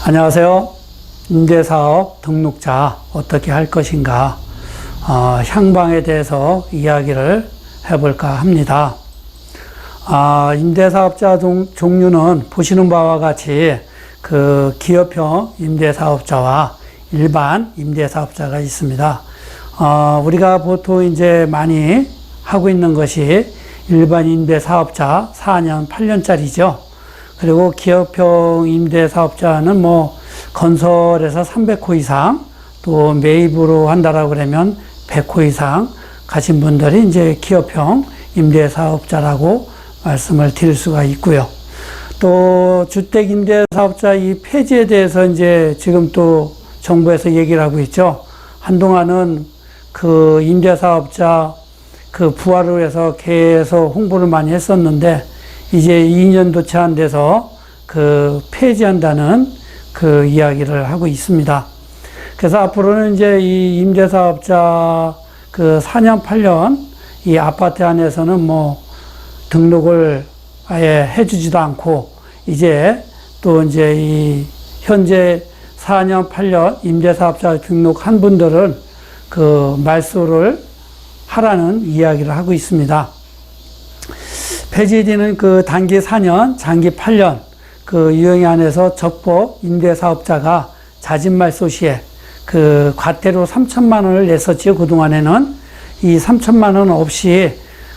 안녕하세요. 임대사업 등록자 어떻게 할 것인가 향방에 대해서 이야기를 해볼까 합니다. 임대사업자 종류는 보시는 바와 같이 그 기업형 임대사업자와 일반 임대사업자가 있습니다. 우리가 보통 이제 많이 하고 있는 것이 일반 임대사업자 4년, 8년짜리죠. 그리고 기업형 임대사업자는 건설에서 300호 이상, 또 매입으로 한다라고 그러면 100호 이상 가신 분들이 이제 기업형 임대사업자라고 말씀을 드릴 수가 있고요. 또 주택 임대사업자 이 폐지에 대해서 이제 지금 또 정부에서 얘기를 하고 있죠. 한동안은 그 임대사업자 그 부활을 해서 계속 홍보를 많이 했었는데 이제 2년도 채 안 돼서 그 폐지한다는 그 이야기를 하고 있습니다. 그래서 앞으로는 이제 이 임대사업자 그 4년, 8년 이 아파트 안에서는 등록을 아예 해주지도 않고 이제 또 이제 이 현재 4년, 8년 임대사업자 등록한 분들은 그 말소를 하라는 이야기를 하고 있습니다. 폐지되는 그 단기 4년, 장기 8년 그 유형에 한해서 적법 임대사업자가 자진말소 시에 그 과태료 3천만 원을 냈었지요. 그동안에는 이 3천만 원 없이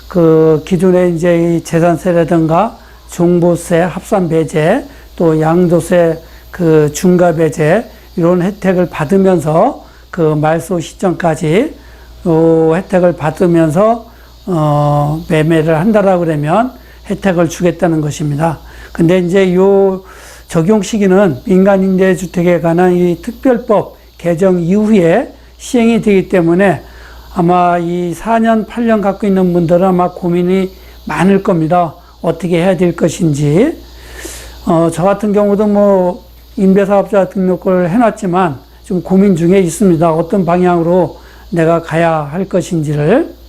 그 기존에 이제 이 재산세라든가 종부세 합산 배제 또 양도세 그 중과 배제 이런 혜택을 받으면서 그 말소 시점까지 혜택을 받으면서 매매를 한다라고 그러면 혜택을 주겠다는 것입니다. 근데 이제 요 적용 시기는 민간임대주택에 관한 이 특별법 개정 이후에 시행이 되기 때문에 아마 이 4년, 8년 갖고 있는 분들은 아마 고민이 많을 겁니다. 어떻게 해야 될 것인지. 저 같은 경우도 임대사업자 등록을 해놨지만 좀 고민 중에 있습니다. 어떤 방향으로 내가 가야 할 것인지를.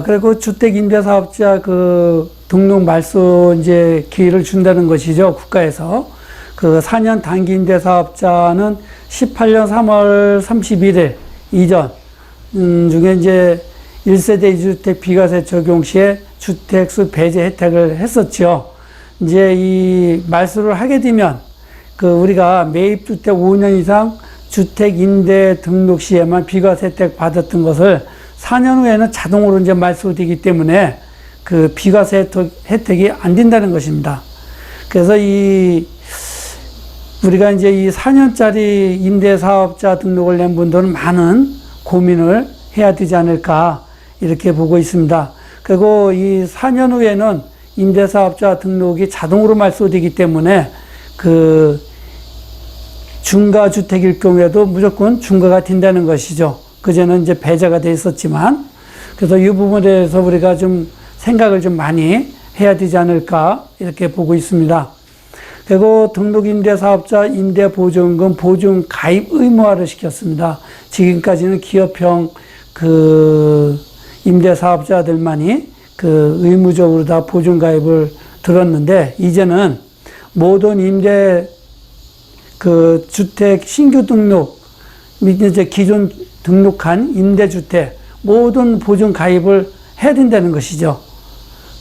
그리고 주택임대사업자 그 등록 말소 이제 기회를 준다는 것이죠. 국가에서. 그 4년 단기 임대사업자는 18년 3월 31일 이전 중에 이제 1세대 2주택 비과세 적용 시에 주택수 배제 혜택을 했었죠. 이제 이 말소를 하게 되면 그 우리가 매입주택 5년 이상 주택 임대 등록 시에만 비과세 혜택 받았던 것을 4년 후에는 자동으로 이제 말소되기 때문에 그 비과세 혜택이 안 된다는 것입니다. 그래서 우리가 이제 이 4년짜리 임대사업자 등록을 낸 분들은 많은 고민을 해야 되지 않을까 이렇게 보고 있습니다. 그리고 이 4년 후에는 임대사업자 등록이 자동으로 말소되기 때문에 그 중과주택일 경우에도 무조건 중과가 된다는 것이죠. 그전에는 이제 배제가 돼 있었지만, 그래서 이 부분에 대해서 우리가 좀 생각을 좀 많이 해야 되지 않을까, 이렇게 보고 있습니다. 그리고 등록임대사업자 임대보증금 보증 가입 의무화를 시켰습니다. 지금까지는 기업형 그 임대사업자들만이 그 의무적으로 다 보증 가입을 들었는데, 이제는 모든 그 주택 신규 등록, 이제 기존 등록한 임대주택 모든 보증 가입을 해야 된다는 것이죠.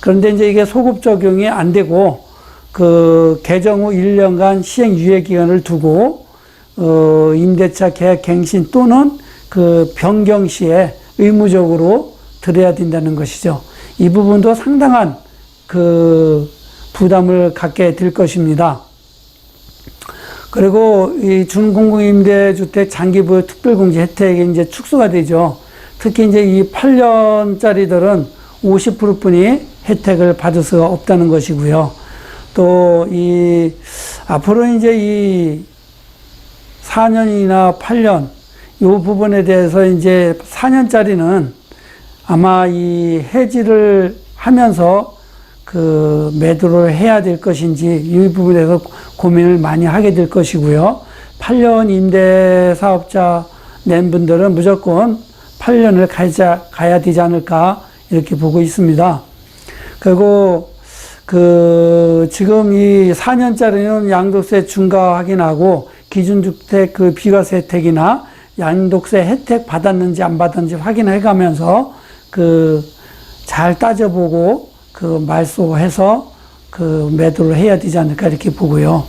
그런데 이제 이게 소급 적용이 안 되고 그 개정 후 1년간 시행 유예 기간을 두고 임대차 계약 갱신 또는 그 변경 시에 의무적으로 들어야 된다는 것이죠. 이 부분도 상당한 그 부담을 갖게 될 것입니다. 그리고 이 준공공임대주택 장기부여 특별공제 혜택이 이제 축소가 되죠. 특히 이제 이 8년짜리들은 50%뿐이 혜택을 받을 수가 없다는 것이고요. 또 앞으로 이제 이 4년이나 8년 이 부분에 대해서 이제 4년짜리는 아마 이 해지를 하면서 그 매도를 해야 될 것인지 이 부분에서 고민을 많이 하게 될 것이고요. 8년 임대사업자 낸 분들은 무조건 8년을 가야 되지 않을까 이렇게 보고 있습니다. 그리고 지금 이 4년짜리는 양도세 중과 확인하고 기준주택 비과세 혜택이나 양도세 혜택 받았는지 안 받았는지 확인해 가면서 잘 따져보고 말소해서 매도를 해야 되지 않을까 이렇게 보고요.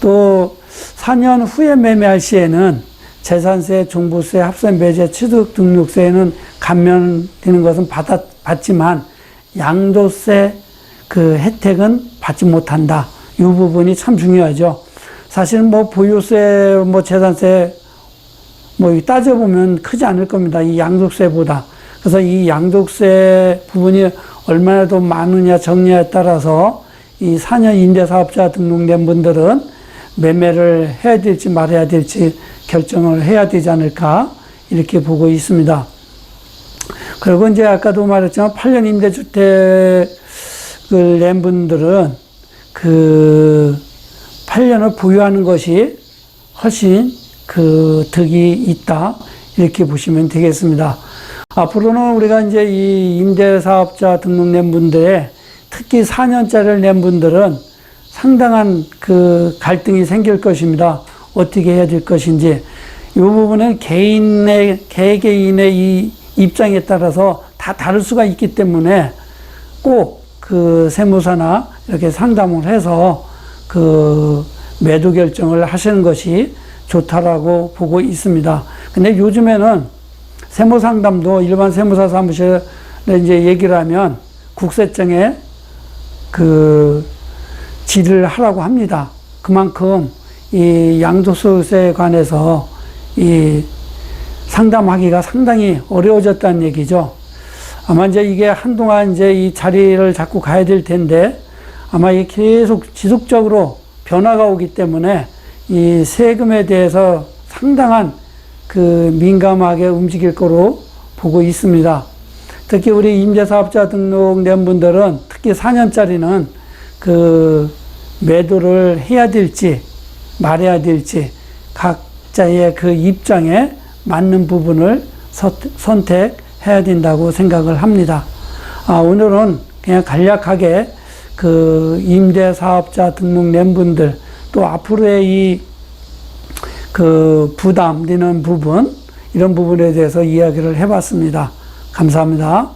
또 4년 후에 매매할 시에는 재산세, 종부세, 합세, 매제, 취득 등록세에는 감면되는 것은 받지만 양도세 혜택은 받지 못한다. 이 부분이 참 중요하죠. 사실 보유세, 재산세, 따져보면 크지 않을 겁니다. 이 양도세보다. 그래서 이 양도세 부분이 얼마나 더 많으냐, 적느냐에 따라서 이 4년 임대사업자 등록된 분들은 매매를 해야 될지 말아야 될지 결정을 해야 되지 않을까, 이렇게 보고 있습니다. 그리고 이제 아까도 말했지만 8년 임대주택을 낸 분들은 8년을 보유하는 것이 훨씬 득이 있다, 이렇게 보시면 되겠습니다. 앞으로는 우리가 이제 이 임대사업자 등록낸 분들의 특히 4년짜리를 낸 분들은 상당한 갈등이 생길 것입니다. 어떻게 해야 될 것인지. 이 부분은 개개인의 이 입장에 따라서 다 다를 수가 있기 때문에 꼭 세무사나 이렇게 상담을 해서 매도 결정을 하시는 것이 좋다라고 보고 있습니다. 근데 요즘에는 세무상담도 일반 세무사 사무실에 이제 얘기를 하면 국세청에 질의를 하라고 합니다. 그만큼 이 양도소득세에 관해서 이 상담하기가 상당히 어려워졌다는 얘기죠. 아마 이제 이게 한동안 이제 이 자리를 잡고 가야 될 텐데 아마 이게 계속 지속적으로 변화가 오기 때문에 이 세금에 대해서 상당한 민감하게 움직일 거로 보고 있습니다. 특히 우리 임대사업자 등록된 분들은 특히 4년짜리는 매도를 해야 될지 말아야 될지 각자의 입장에 맞는 부분을 선택해야 된다고 생각을 합니다. 오늘은 그냥 간략하게 임대사업자 등록낸 분들 또 앞으로의 부담되는 부분, 이런 부분에 대해서 이야기를 해봤습니다. 감사합니다.